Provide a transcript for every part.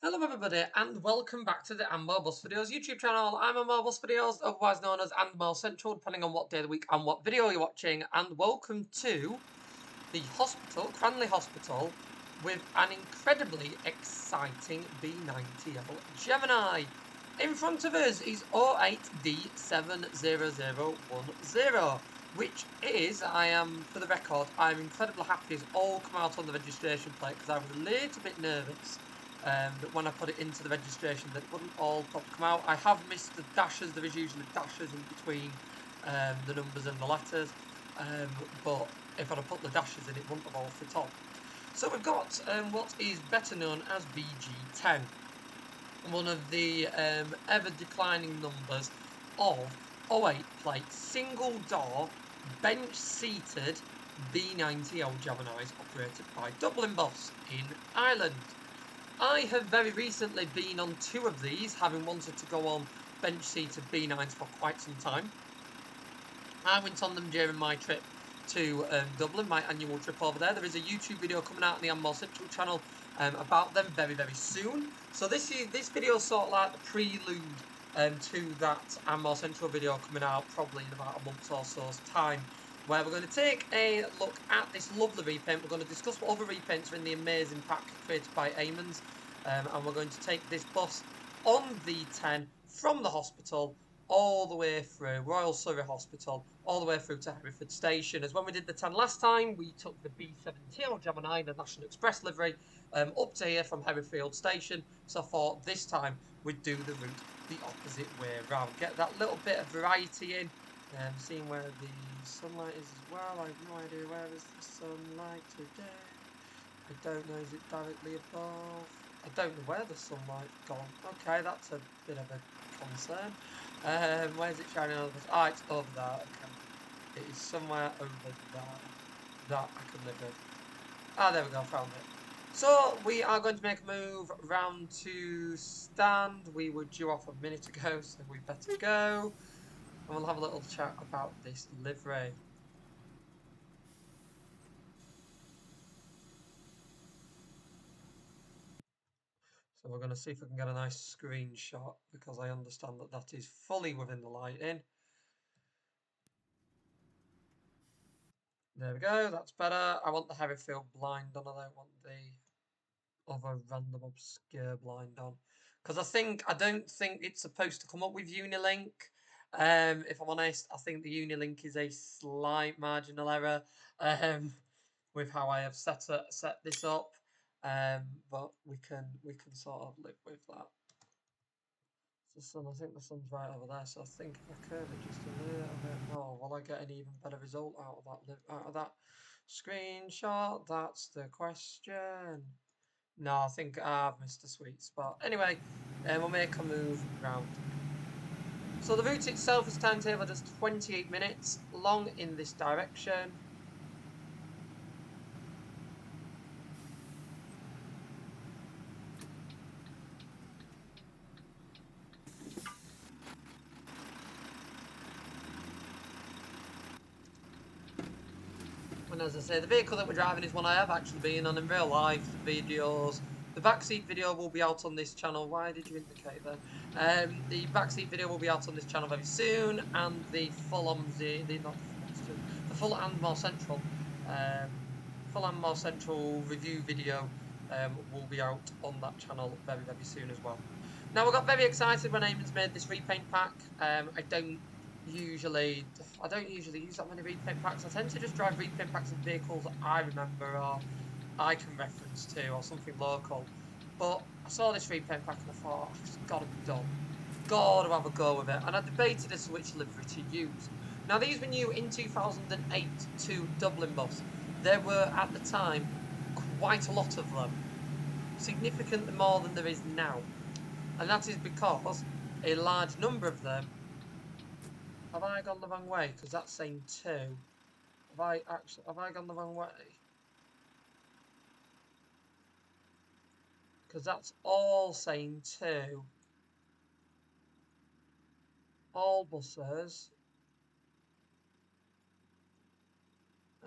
Hello everybody and welcome back to the Andmore Bus Videos YouTube channel. I'm Andmore Bus Videos, otherwise known as Andmore Central, depending on what day of the week and what video you're watching. And welcome to the hospital, Cranleigh Hospital, with an incredibly exciting B9TL Gemini. In front of us is 08D70010, which is, for the record, I'm incredibly happy it's all come out on the registration plate because I was a little bit nervous that when I put it into the registration that it wouldn't all come out. I have missed the dashes. There is usually dashes in between the numbers and the letters, but if I'd have put the dashes in, it wouldn't have all fit on. So we've got what is better known as VG10, one of the ever declining numbers of 08 plate single door bench seated B9TL Geminis operated by Dublin Bus in Ireland. I have very recently been on two of these, having wanted to go on bench-seated B9s for quite some time. I went on them during my trip to Dublin, my annual trip over there. There is a YouTube video coming out on the Andmore Central channel about them very, very soon. So this video is sort of like the prelude to that Andmore Central video coming out probably in about a month or so's time, where we're going to take a look at this lovely repaint. We're going to discuss what other repaints are in the amazing pack created by Eamons, and we're going to take this bus on V10 from the hospital all the way through Royal Surrey Hospital, all the way through to Hereford Station. As when we did the 10 last time, we took the B9TL Gemini, the National Express livery, up to here from Hereford Station. So I thought this time we'd do the route the opposite way around. Get that little bit of variety in. Seeing where the sunlight is as well. I have no idea where is the sunlight today. I don't know, is it directly above? I don't know where the sunlight's gone. Okay, that's a bit of a concern. Where's it shining over? Ah, it's over there. Okay. It is somewhere over there that I could live with. Ah, there we go, found it. So we are going to make a move round to stand. We were due off a minute ago, so we better go. And we'll have a little chat about this livery. So we're going to see if we can get a nice screenshot, because I understand that that is fully within the lighting. There we go, that's better. I want the Hereford blind on, I don't want the other random obscure blind on. Because I don't think it's supposed to come up with Unilink. If I'm honest, I think the Unilink is a slight marginal error with how I have set this up. But we can sort of live with that. The sun, I think the sun's right over there, so I think if I curve it just a little bit more, will I get an even better result out of that screenshot? That's the question. No, I think I've missed a sweet spot. Anyway, we'll make a move round. So the route itself is timetabled as 28 minutes long in this direction. And as I say, the vehicle that we're driving is one I have actually been on in real life videos. The backseat video will be out on this channel. Why did you indicate that? The backseat video will be out on this channel very soon, and the full OMSI, the full Andmore Central, review video will be out on that channel very, very soon as well. Now, I got very excited when Eamons made this repaint pack. I don't usually use that many repaint packs. I tend to just drive repaint packs of vehicles that I remember or I can reference to or something local. But I saw this repaint pack and I thought, oh, it's got to be done. Got to have a go with it. And I debated as to which livery to use. Now, these were new in 2008 to Dublin Bus. There were, at the time, quite a lot of them. Significantly more than there is now. And that is because a large number of them... Have I gone the wrong way? Because that's saying 2. Have I gone the wrong way? Because that's all saying 2. All buses.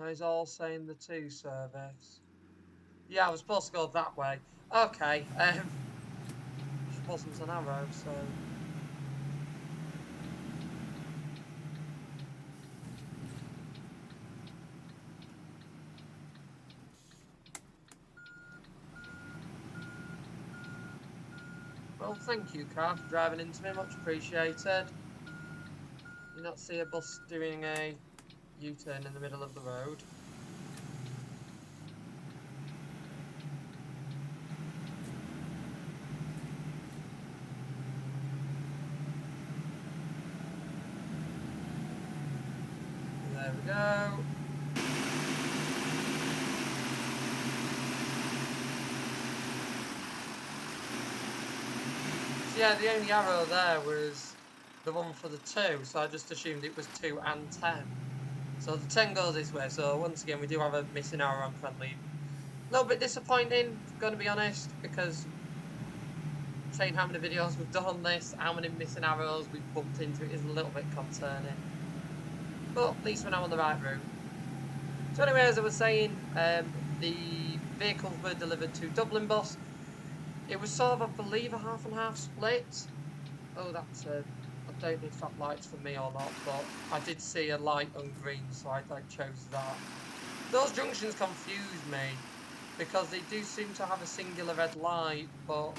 And it's all saying the 2 service. Yeah, I was supposed to go that way. Okay. wasn't an arrow, so... Well, thank you, car, for driving into me. Much appreciated. You not see a bus doing a U-turn in the middle of the road. There we go. So yeah, the only arrow there was the one for the 2, so I just assumed it was 2 and 10. So the 10 goes this way, so once again we do have a missing arrow on Cranleigh. A little bit disappointing, gonna be honest, because saying how many videos we've done on this, how many missing arrows we've bumped into, is a little bit concerning. But at least we're now on the right route. So anyway, as I was saying, the vehicles were delivered to Dublin bus. It was sort of, I believe, a half and half split. Oh, that's a... I don't know if that light's for me or not, but I did see a light on green, so I chose that. Those junctions confuse me, because they do seem to have a singular red light, but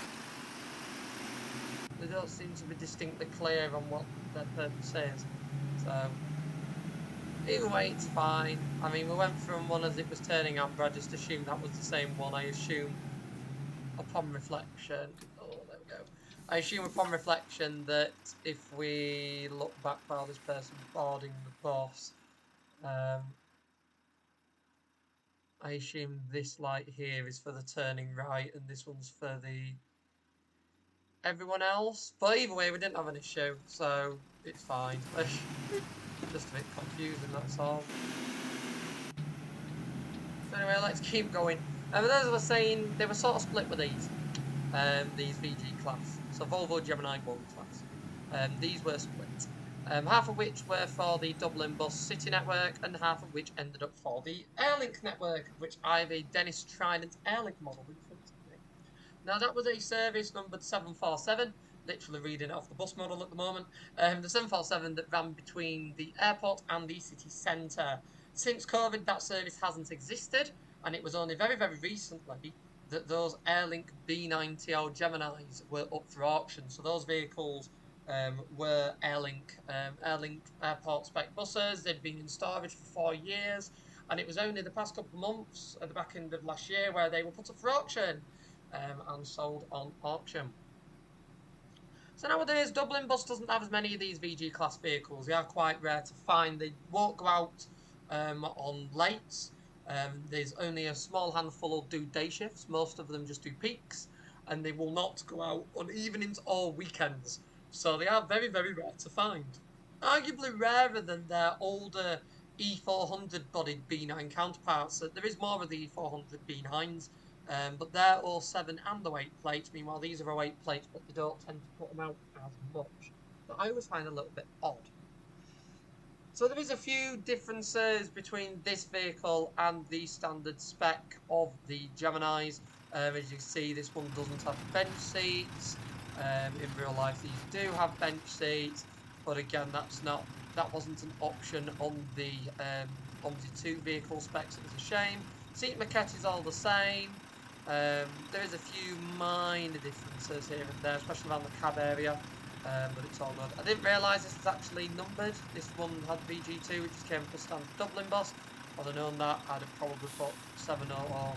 they don't seem to be distinctly clear on what their purpose is. So, either way, it's fine. I mean, we went from one as it was turning amber. I just assumed that was the same one. I assume upon reflection... Oh, there we go. I assume upon reflection that if we look back while this person's boarding the bus, I assume this light here is for the turning right and this one's for the everyone else. But either way, we didn't have an issue, so it's fine. Just a bit confusing, that's all. So anyway, let's keep going. As I was saying, they were sort of split with these VG class. So Volvo Gemini 1 class. These were split. Half of which were for the Dublin bus city network, and half of which ended up for the Airlink network, which I have a Dennis Trident Airlink model in front of me. Now that was a service numbered 747, literally reading it off the bus model at the moment. The 747 that ran between the airport and the city centre. Since COVID, that service hasn't existed, and it was only very, very recently that those Airlink B9TL Geminis were up for auction. So those vehicles were Airlink airport spec buses. They'd been in storage for 4 years, and it was only the past couple of months, at the back end of last year, where they were put up for auction and sold on auction. So nowadays, Dublin bus doesn't have as many of these VG class vehicles. They are quite rare to find. They won't go out on late. There's only a small handful will do day shifts. Most of them just do peaks, and they will not go out on evenings or weekends. So they are very, very rare to find. Arguably rarer than their older E400 bodied B9 counterparts. There is more of the E400 B9s, but they're all 7 and the 8 plates. Meanwhile, these are 8 plates, but they don't tend to put them out as much. That I always find a little bit odd. So there is a few differences between this vehicle and the standard spec of the Geminis. As you can see, this one doesn't have bench seats. In real life, these do have bench seats, but again, that wasn't an option on the OMSI 2 vehicle specs. It was a shame. Seat maquette is all the same. There is a few minor differences here and there, especially around the cab area. But it's all good. I didn't realise this was actually numbered. This one had VG2, which just came for standard Dublin bus. Had I known that, I'd have probably put 70 or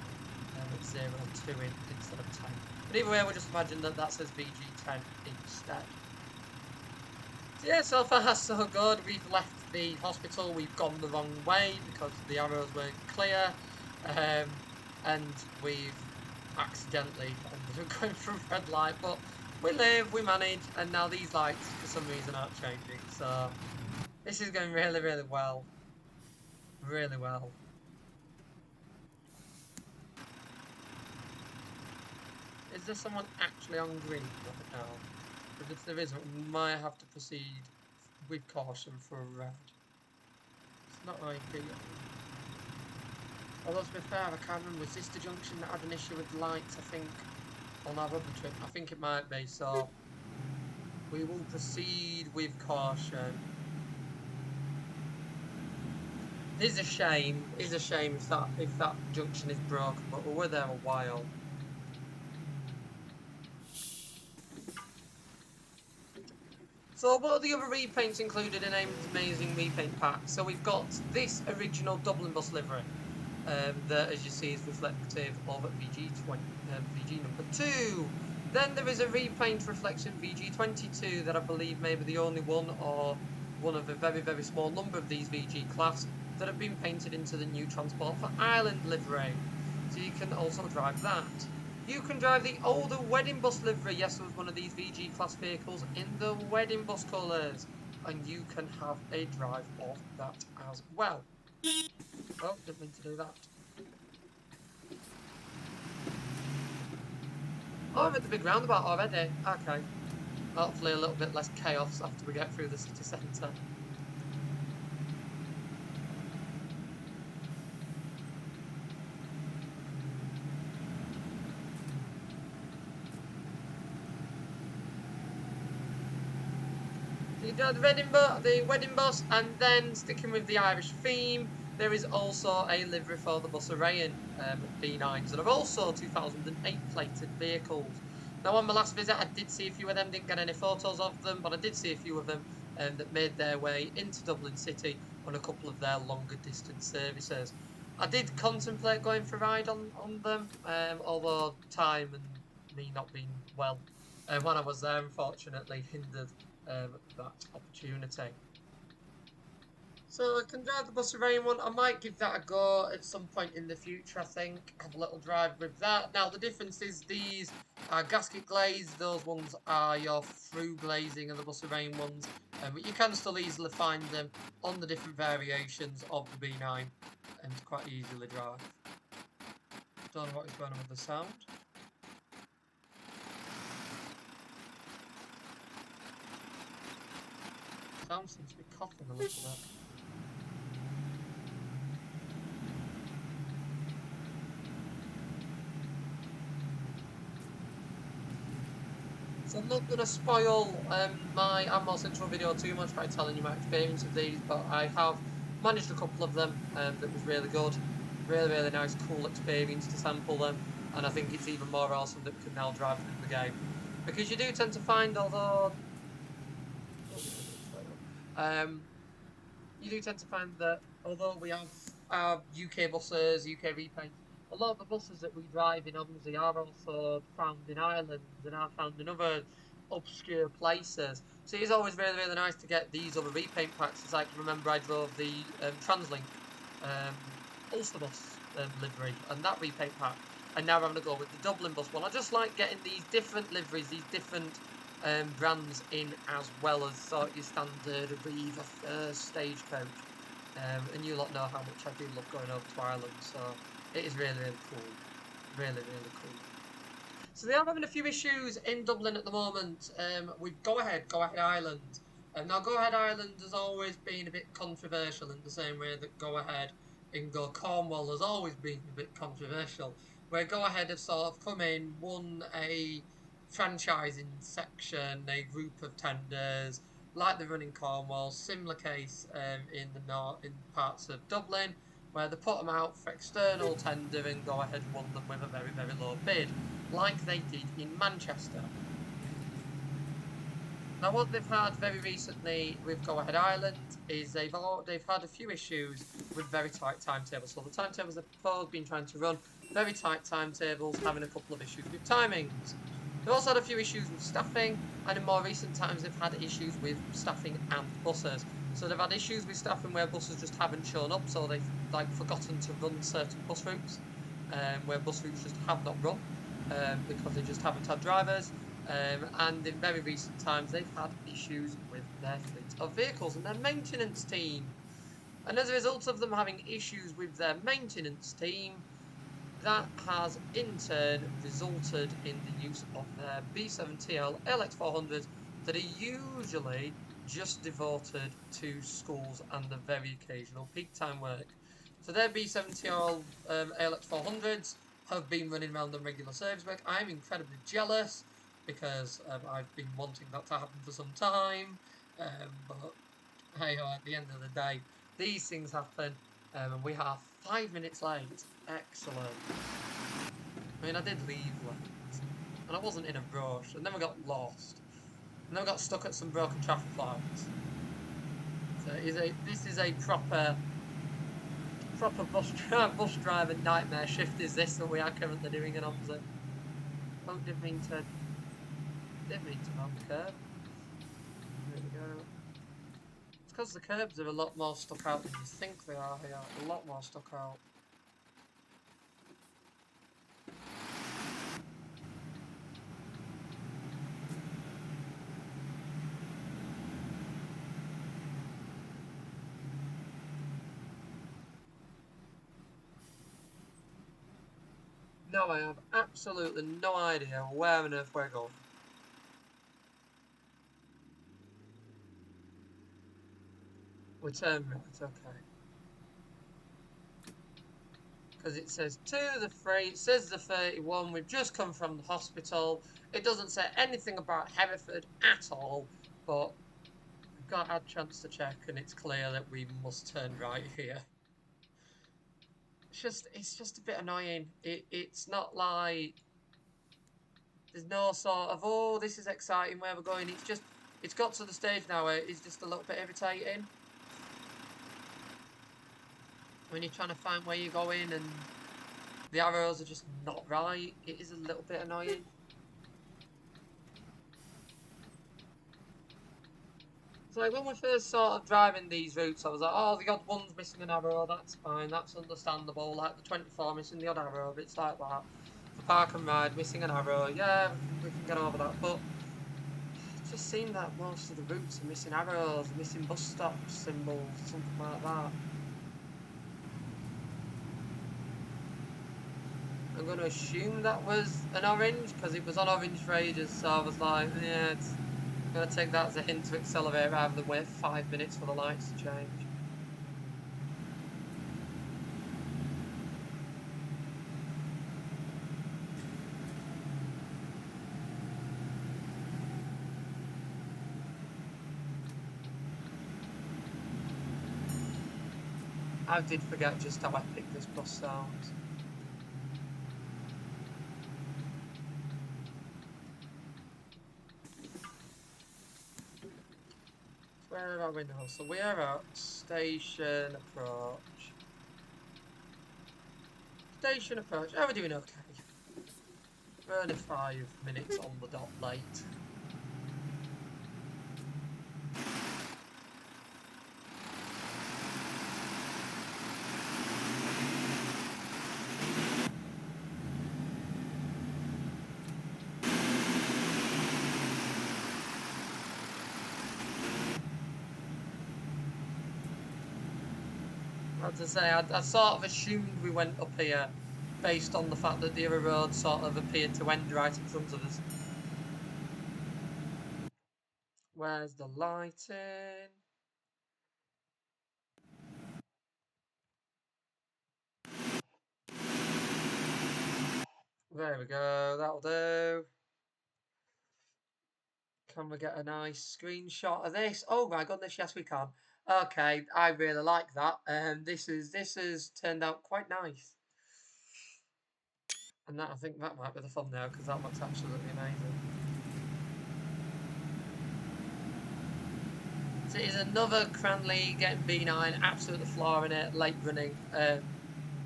02 in instead of 10. But either way, we'll just imagine that that says VG10 instead. So yeah, so far so good. We've left the hospital. We've gone the wrong way because the arrows weren't clear. And we've accidentally ended up going through red light. But we live, we manage, and now these lights for some reason aren't changing. So this is going really, really well. Really well. Is there someone actually on green right now? But if there isn't, we might have to proceed with caution for a red. It's not ideal. Although to be fair, I can't remember, was this the junction that had an issue with lights, I think, on our rubber trip. I think it might be, so we will proceed with caution. It is a shame. It is a shame if that junction is broken, but we were there a while. So what are the other repaints included in AIM's amazing repaint pack? So we've got this original Dublin bus livery. That, as you see, is reflective of VG20, VG number 2. Then there is a repaint reflection VG22 that I believe may be the only one or one of a very, very small number of these VG class that have been painted into the new Transport for Ireland livery. So you can also drive that. You can drive the older wedding bus livery. Yes, there was one of these VG class vehicles in the wedding bus colours. And you can have a drive of that as well. Oh, didn't mean to do that. Oh, I'm at the big roundabout already. Okay. Hopefully a little bit less chaos after we get through the city centre. So you do the wedding bus, and then sticking with the Irish theme, there is also a livery for the Bus Arayan B9s that are also 2008 plated vehicles. Now, on my last visit, I did see a few of them, didn't get any photos of them, but I did see a few of them that made their way into Dublin City on a couple of their longer distance services. I did contemplate going for a ride on them, although time and me not being well when I was there, unfortunately, hindered that opportunity. So I can drive the Bus Arayan one. I might give that a go at some point in the future, I think. Have a little drive with that. Now, the difference is these are gasket glazed. Those ones are your through glazing of the Bus Arayan ones. But you can still easily find them on the different variations of the B9 and quite easily drive. Don't know what is going on with the sound. Sound seems to be coughing a little bit. So I'm not going to spoil my Ammo Central video too much by telling you my experience of these, but I have managed a couple of them that was really good. Really, really nice, cool experience to sample them, and I think it's even more awesome that we can now drive them in the game. Because you do tend to find, you do tend to find that although we have our UK buses, UK repaint, a lot of the buses that we drive in OMSI are also found in Ireland and are found in other obscure places. So it's always really, really nice to get these other repaint packs. It's like, remember I drove the Cranleigh Ulster bus livery and that repaint pack. And now I'm going to go with the Dublin bus one. I just like getting these different liveries, these different brands in, as well as sort of your standard Aviva Stagecoach. And you lot know how much I do love going over to Ireland, so it is really, really cool. Really, really cool. So they are having a few issues in Dublin at the moment with Go Ahead Ireland. Now, Go Ahead Ireland has always been a bit controversial in the same way that Go Ahead in Go Cornwall has always been a bit controversial. Where Go Ahead have sort of come in, won a franchising section, a group of tenders, like they run in Cornwall. Similar case in the north, in parts of Dublin, where they put them out for external tender and Go Ahead won them with a very, very low bid, like they did in Manchester. Now, what they've had very recently with Go Ahead Ireland is they've had a few issues with very tight timetables. So the timetables they've been trying to run, very tight timetables, having a couple of issues with timings. They've also had a few issues with staffing, and in more recent times they've had issues with staffing and buses. So they've had issues with staffing where buses just haven't shown up, so they've forgotten to run certain bus routes, where bus routes just have not run because they just haven't had drivers. And in very recent times, they've had issues with their fleet of vehicles and their maintenance team. And as a result of them having issues with their maintenance team, that has in turn resulted in the use of their B7TL LX400s that are usually just devoted to schools and the very occasional peak time work. So their B7TL LX400s have been running around on regular service work. I'm incredibly jealous because I've been wanting that to happen for some time. But hey, at the end of the day, these things happen, and we are 5 minutes late. Excellent. I mean, I did leave late, and I wasn't in a rush, and then we got lost, and then we got stuck at some broken traffic lights. So this is a proper bus driver nightmare shift. Is this that we are currently doing in OMSI? Oh, didn't mean to mount the curb. There we go. It's because the curbs are a lot more stuck out than you think they are here. A lot more stuck out. No, I have absolutely no idea where on earth we're going. We turn right, okay. Because it says it says the 31, we've just come from the hospital. It doesn't say anything about Hereford at all, but we've got a chance to check and it's clear that we must turn right here. It's just a bit annoying. It's not like there's no sort of, oh, this is exciting where we're going. It's got to the stage now where it's just a little bit irritating. When you're trying to find where you're going and the arrows are just not right, it is a little bit annoying. So like when we're first sort of driving these routes, I was like, oh, the odd one's missing an arrow, that's fine, that's understandable. Like the 24 missing the odd arrow, bits like that. The park and ride missing an arrow, yeah, we can get over that. But it just seemed that most of the routes are missing arrows, missing bus stop symbols, something like that. I'm going to assume that was an orange because it was on orange for ages, so I was like, yeah, I'm going to take that as a hint to accelerate rather than wait 5 minutes for the lights to change. I did forget just how epic this bus sounds. Where are we now? So we are at station approach. Station approach. How are we doing okay? We're only 5 minutes on the dot late. As I say, I sort of assumed we went up here based on the fact that the other road sort of appeared to end right in front of us. Where's the lighting? There we go, that'll do. Can we get a nice screenshot of this? Oh my goodness, yes we can. Okay, I really like that. This has turned out quite nice. And I think that might be the thumbnail because that looks absolutely amazing. So it is another Cranleigh getting B9, absolutely flooring it, late running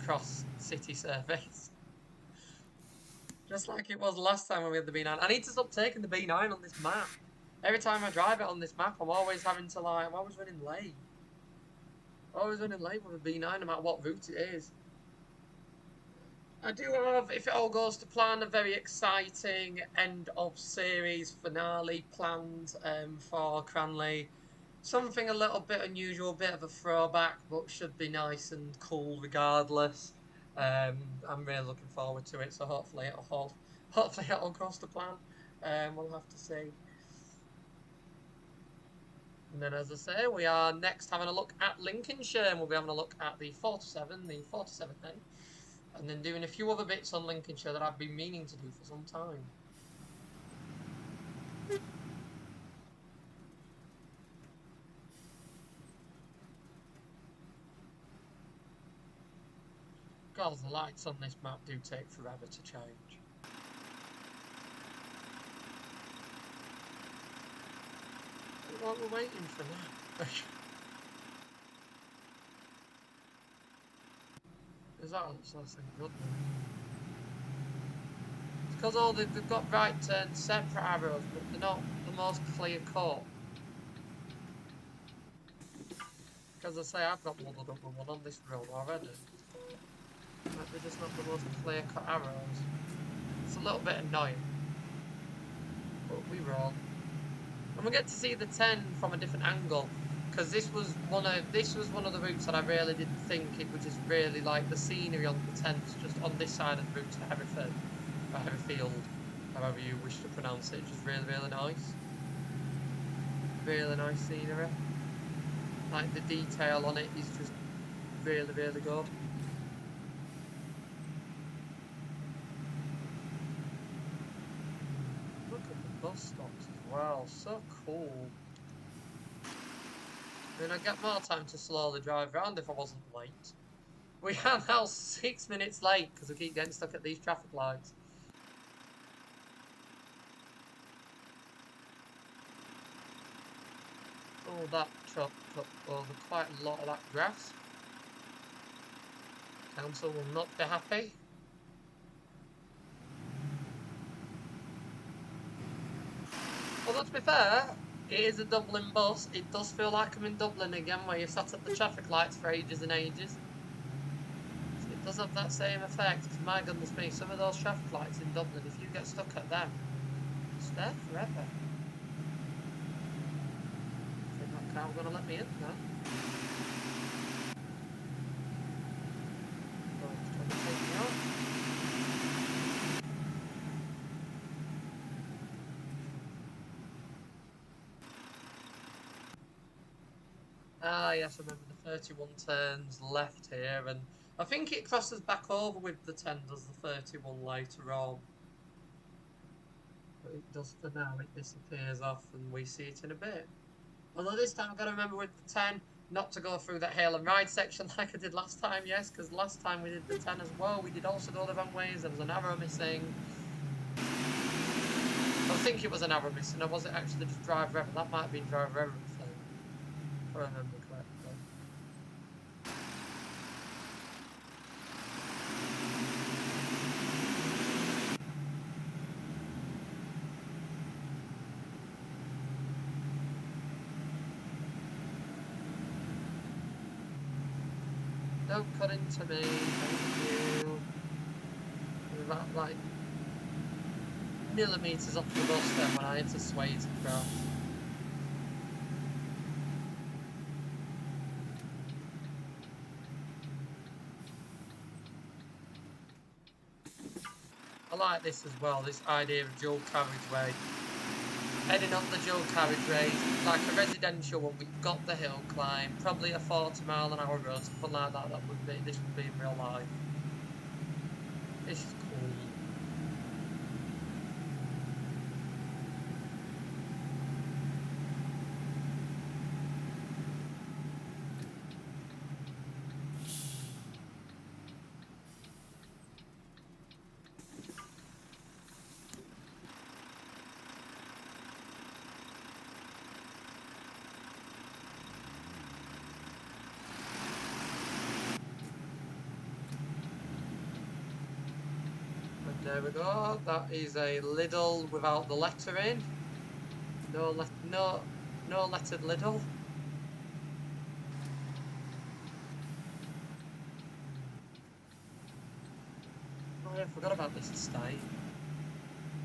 cross city surface. Just like it was last time when we had the B9. I need to stop taking the B9 on this map. Every time I drive it on this map, I'm always having to I'm always running late. Always running late with a B9 no matter what route it is. I do have, if it all goes to plan, a very exciting end of series finale planned for Cranleigh. Something a little bit unusual, a bit of a throwback, but should be nice and cool regardless. I'm really looking forward to it, so hopefully it'll goes to plan. We'll have to see. And then, as I say, we are next having a look at Lincolnshire, and we'll be having a look at the 47, the 47 then. and then doing a few other bits on Lincolnshire that I've been meaning to do for some time. God, the lights on this map do take forever to change. What we're waiting for now? Is that that's a good one? It's because they've got right turn separate arrows, but they're not the most clear cut. Because I say I've got muddled up with one on this road already. Like, they're just not the most clear cut arrows. It's a little bit annoying. But we roll. And we get to see the 10 from a different angle. Because this was one of the routes that I really didn't think it would just really like the scenery on the 10s just on this side of the route to Hereford. Or Hereford, however you wish to pronounce it. Just really, really nice. Really nice scenery. Like the detail on it is just really, really good. Look at the bus stops as well, so cool. I mean, I'd get more time to slowly drive around if I wasn't late. We are now 6 minutes late because we keep getting stuck at these traffic lights. Oh, that truck cut over quite a lot of that grass. Council will not be happy. Although, to be fair, it is a Dublin bus. It does feel like I'm in Dublin again, where you're sat at the traffic lights for ages and ages. So it does have that same effect. Because, my goodness me, some of those traffic lights in Dublin, if you get stuck at them, it's there forever. I think that car's going to let me in now. Oh, it's trying to take me out. Ah, yes, I remember the 31 turns left here, and I think it crosses back over with the 10, does the 31 later on. But it does for now, it disappears off, and we see it in a bit. Although this time I've got to remember with the 10, not to go through that hail and ride section like I did last time, yes, because last time we did the 10 as well, we did also go the wrong ways, there was an arrow missing. I think it was an arrow missing, or was it actually just drive error? That might have been drive error thing, if I remember correctly. Don't cut into me, thank you. We're about like millimetres off the bus then when I hit a sway to cross. I like this as well, this idea of dual carriageway. Heading up the dual carriageway, like a residential one, we've got the hill climb, probably a 40-mile-an-hour road, something like that. This would be in real life. This is cool. There we go. That is a Lidl without the letter in. No lettered Lidl. Oh yeah, I forgot about this estate.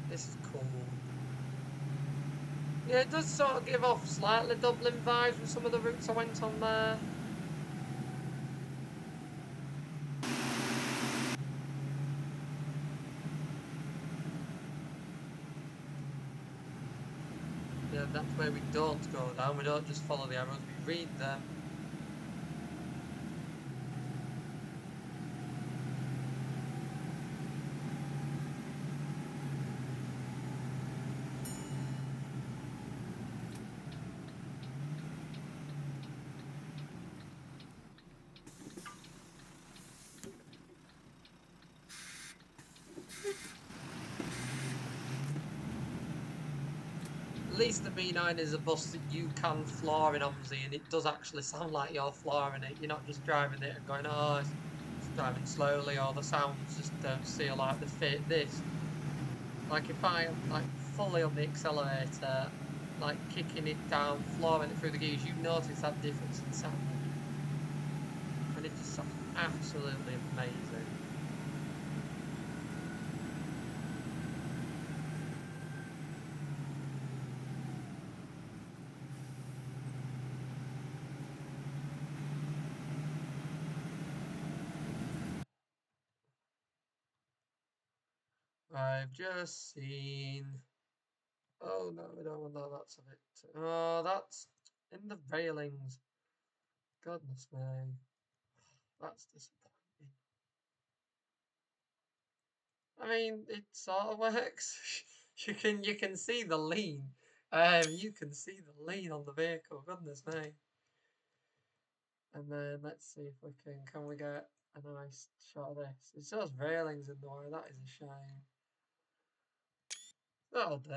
This is cool. Yeah, it does sort of give off slightly Dublin vibes with some of the routes I went on there. Yeah, that's where we don't go down. We don't just follow the arrows, we read them. At least the B9 is a bus that you can floor in OMSI, and it does actually sound like you're flooring it. You're not just driving it and going, oh, it's driving slowly, or the sounds just don't feel like they fit this. Like if I am like fully on the accelerator, like kicking it down, flooring it through the gears, you notice that difference in sound. And it just sounds absolutely amazing. I've just seen. Oh no, I don't want that. That's a bit. Oh, that's in the railings. Goodness me, that's disappointing. I mean, it sort of works. You can see the lean. You can see the lean on the vehicle. Goodness me. And then let's see if we can we get a nice shot of this? It's just railings in the way. That is a shame. That'll do.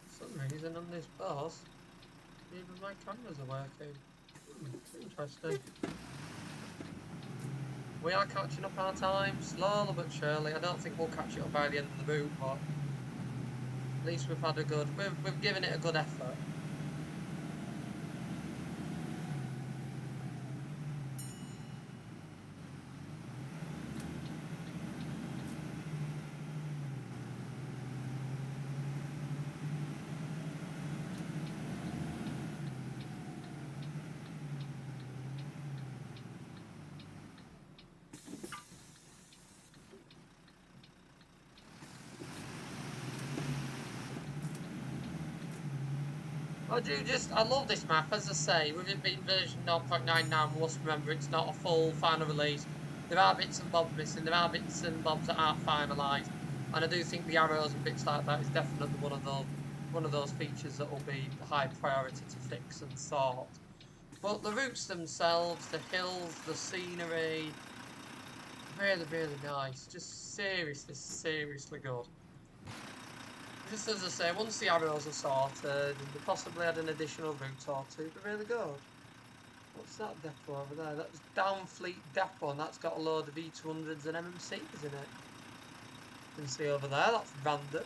For some reason on this bus, even my cameras are working. Interesting. We are catching up our time, slowly but surely. I don't think we'll catch it up by the end of the boot, but at least we've had a good. We've given it a good effort. I love this map, as I say, with it being version 0.9 now, we must remember it's not a full final release. There are bits and bobs missing, there are bits and bobs that aren't finalised, and I do think the arrows and bits like that is definitely one of those features that will be high priority to fix and sort. But the routes themselves, the hills, the scenery, really, really nice. Just seriously good. Just as I say, once the arrows are sorted and they possibly had an additional route or two, they're really good. What's that depot over there? That's Downfleet Depot, and that's got a load of E200s and MMCs in it. You can see over there, that's random.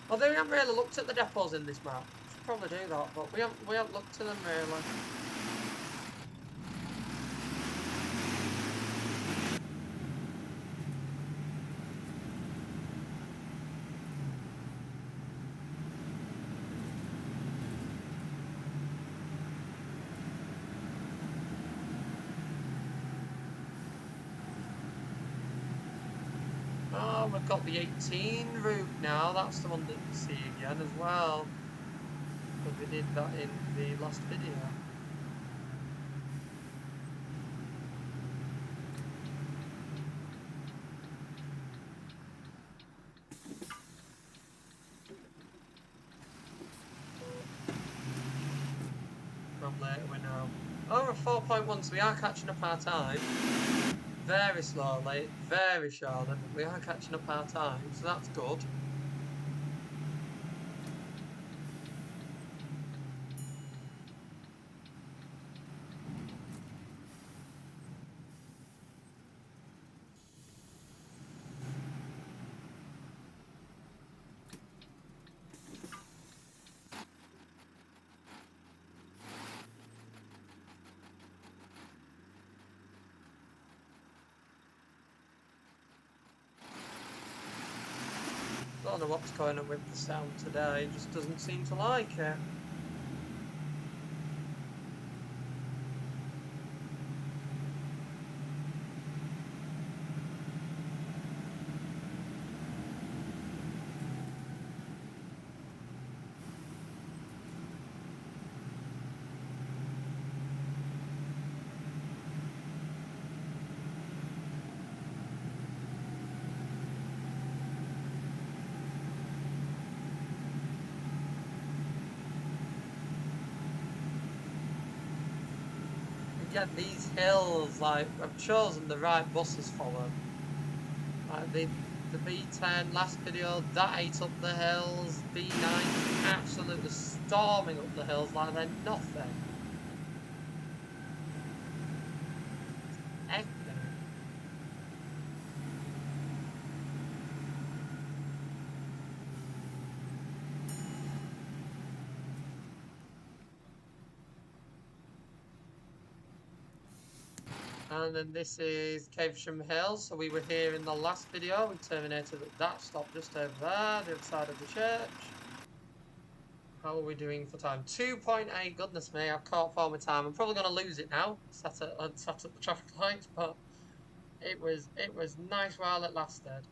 Although we haven't really looked at the depots in this map. We should probably do that, but we haven't looked at them really. Oh, we've got the 18 route now. That's the one that you see again as well. Because we did that in the last video. From later we know. Oh, we're 4.1, so we are catching up our time. Very slowly, very surely, but we are catching up our time, so that's good. Don't know what's going on with the sound today, it just doesn't seem to like it. again, these hills, like, I've chosen the right buses for them. Like the B10 last video, that ate up the hills. B9 absolutely storming up the hills like they're nothing. Epic. And then this is Caversham Hill. So we were here in the last video. We terminated at that stop just over there, the other side of the church. How are we doing for time? 2.8. Goodness me, I've caught up all my time. I'm probably going to lose it now. Sat at the traffic lights, but it was nice while it lasted.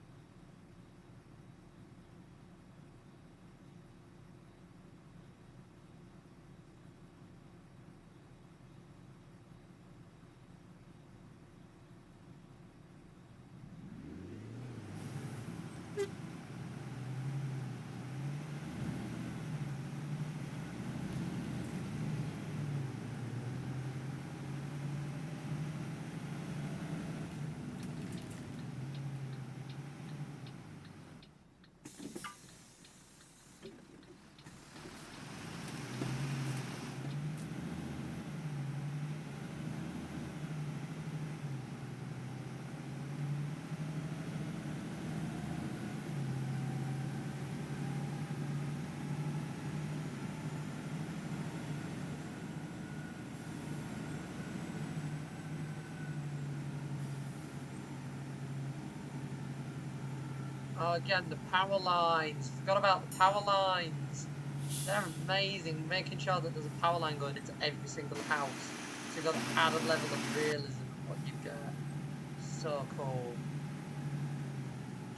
Oh, again, the power lines. Forgot about the power lines. They're amazing. Making sure that there's a power line going into every single house. So you've got an added level of realism in what you get. So cool.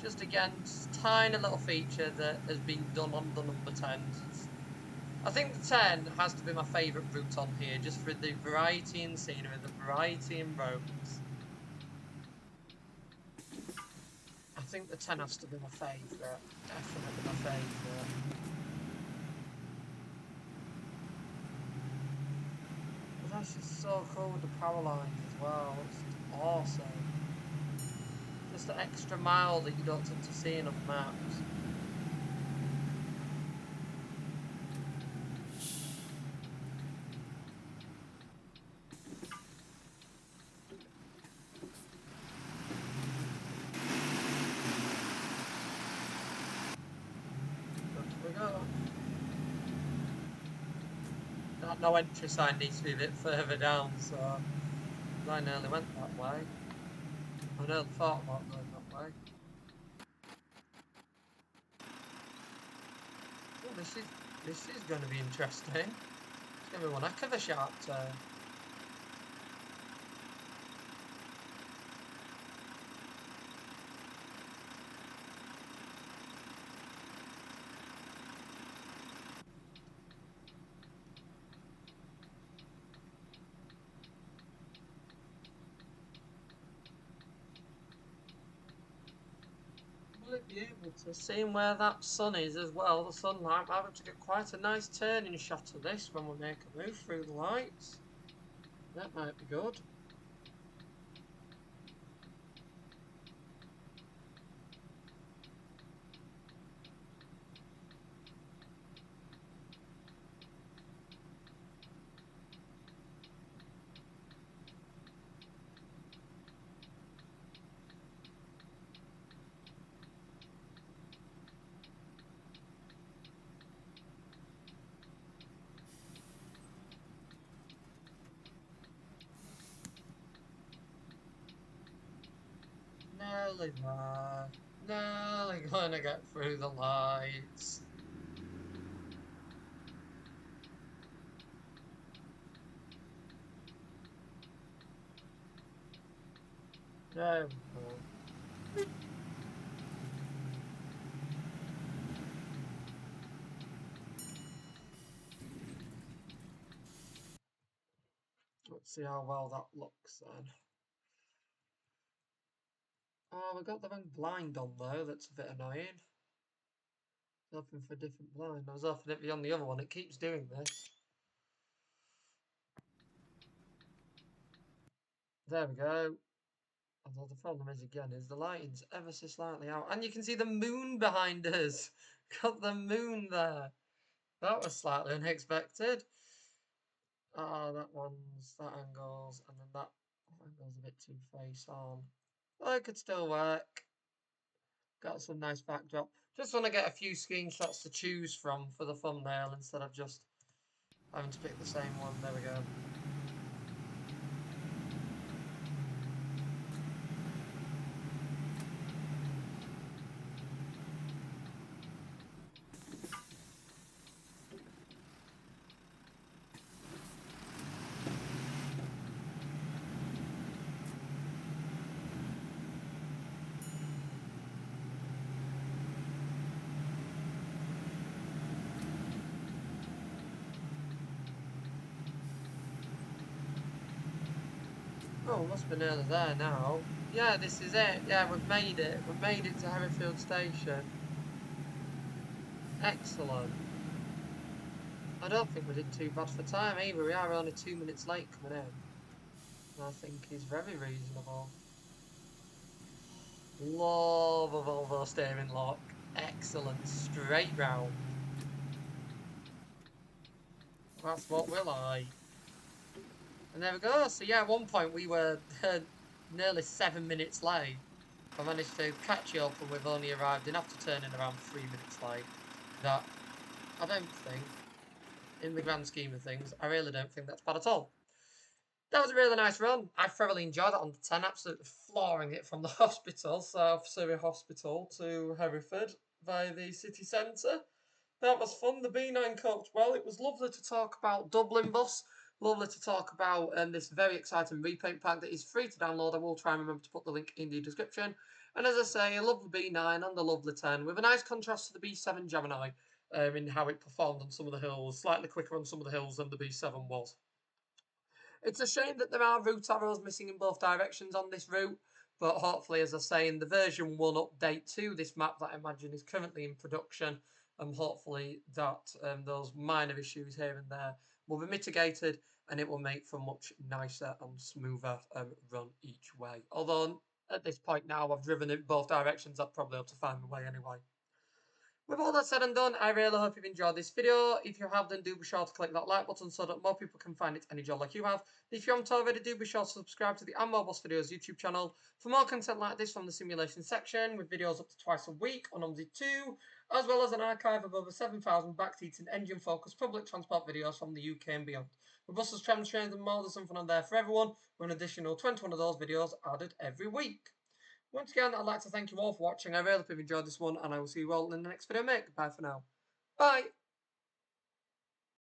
Just again, just tiny little feature that has been done on the number 10. I think the 10 has to be my favourite route on here, just for the variety in scenery, the variety in roads. I think the 10 has to be my favourite. Definitely my favourite. But that's just so cool with the power lines as well. It's awesome. Just an extra mile that you don't tend to see enough maps. There we go. That no entry sign needs to be a bit further down, so I nearly went that way. I nearly thought about going that way. Oh, this is going to be interesting. It's going to be one heck of a sharp turn. Will it be able to see where that sun is as well? The sunlight might be able to get quite a nice turning shot of this when we make a move through the lights. That might be good. Nearly there. Nearly gonna get through the lights. There we go. Let's see how well that looks then. Oh, we got the wrong blind on though, that's a bit annoying. Hoping for a different blind. I was hoping it'd be on the other one, it keeps doing this. There we go. Although the problem is, again, is the lighting's ever so slightly out. And you can see the moon behind us. Got the moon there. That was slightly unexpected. Ah, that angles, and then that angle's a bit too face on. Well, it could still work. Got some nice backdrop. Just want to get a few screenshots to choose from for the thumbnail instead of just having to pick the same one. There we go. Oh, must be nearly there now. Yeah, this is it. Yeah, we've made it. We've made it to Hereford Station. Excellent. I don't think we did too bad for time either. We are only 2 minutes late coming in. I think is very reasonable. Love a Volvo steering lock. Excellent. Straight round. That's what we like. And there we go. So yeah, at one point we were nearly 7 minutes late. I managed to catch you up and we've only arrived in after turning around 3 minutes late. That, I don't think, in the grand scheme of things, I really don't think that's bad at all. That was a really nice run. I thoroughly enjoyed it on the 10, absolutely flooring it from the hospital, so Surrey Hospital to Hereford via the city centre. That was fun. The B9 coped well. It was lovely to talk about Dublin bus. Lovely to talk about this very exciting repaint pack that is free to download. I will try and remember to put the link in the description. And as I say, I love the B9 and the lovely 10 with a nice contrast to the B7 Gemini in how it performed on some of the hills. Slightly quicker on some of the hills than the B7 was. It's a shame that there are route arrows missing in both directions on this route, but hopefully, as I say, in the version 1 update to this map that I imagine is currently in production, and hopefully that those minor issues here and there will be mitigated and it will make for a much nicer and smoother run each way. Although at this point now I've driven in both directions, I'd probably have to find my way anyway. With all that said and done, I really hope you've enjoyed this video. If you have, then do be sure to click that like button so that more people can find it and enjoy like you have. If you haven't already, do be sure to subscribe to the Mobile Videos YouTube channel for more content like this from the simulation section, with videos up to twice a week on OMSI 2, as well as an archive of over 7,000 backseat and engine-focused public transport videos from the UK and beyond. With buses, trams, trains and more, there's something on there for everyone, with an additional 21 of those videos added every week. Once again, I'd like to thank you all for watching. I really hope you've enjoyed this one, and I will see you all in the next video, mate. Goodbye for now. Bye!